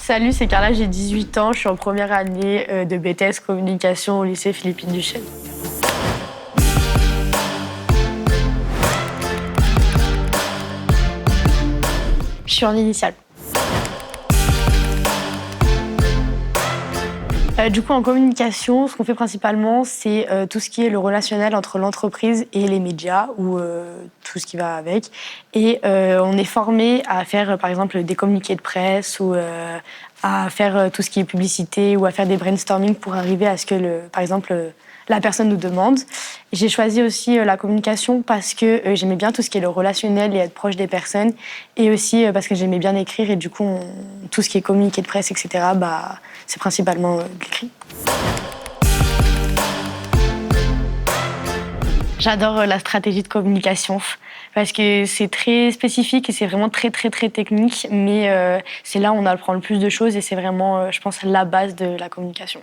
Salut, c'est Carla, j'ai 18 ans, je suis en première année de BTS Communication au lycée Philippine Duchesne. Je suis en initiale. Du coup, en communication, ce qu'on fait principalement, c'est tout ce qui est le relationnel entre l'entreprise et les médias, ou tout ce qui va avec. Et on est formé à faire, par exemple, des communiqués de presse, ou à faire tout ce qui est publicité, ou à faire des brainstorming pour arriver à ce que, par exemple, la personne nous demande. J'ai choisi aussi la communication parce que j'aimais bien tout ce qui est le relationnel et être proche des personnes, et aussi parce que j'aimais bien écrire, et du coup, tout ce qui est communiqué de presse, etc., c'est principalement de l'écrit. J'adore la stratégie de communication parce que c'est très spécifique et c'est vraiment très technique, mais c'est là où on apprend le plus de choses et c'est vraiment, je pense, la base de la communication.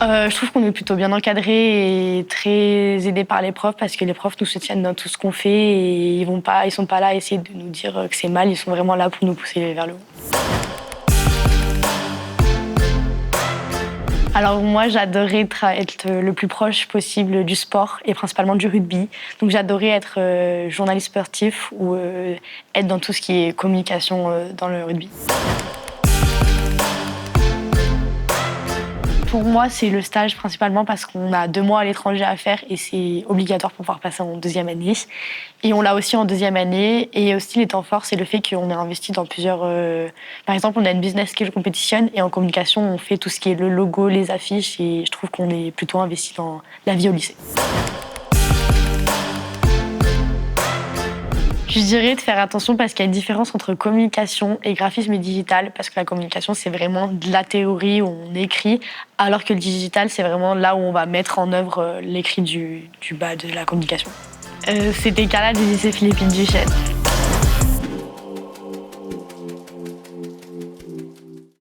Je trouve qu'on est plutôt bien encadré et très aidé par les profs parce que les profs nous soutiennent dans tout ce qu'on fait et ils sont pas là à essayer de nous dire que c'est mal, ils sont vraiment là pour nous pousser vers le haut. Alors moi, j'adorais être le plus proche possible du sport et principalement du rugby. Donc j'adorais être journaliste sportif ou être dans tout ce qui est communication dans le rugby. Pour moi, c'est le stage principalement parce qu'on a 2 mois à l'étranger à faire et c'est obligatoire pour pouvoir passer en deuxième année. Et on l'a aussi en deuxième année. Et aussi, les temps forts, c'est le fait qu'on est investi dans plusieurs... Par exemple, on a une business skill competition et en communication, on fait tout ce qui est le logo, les affiches et je trouve qu'on est plutôt investi dans la vie au lycée. Je dirais de faire attention parce qu'il y a une différence entre communication et graphisme et digital, parce que la communication, c'est vraiment de la théorie où on écrit, alors que le digital, c'est vraiment là où on va mettre en œuvre l'écrit du bas de la communication. C'était Carla du lycée Philippine Duchesne.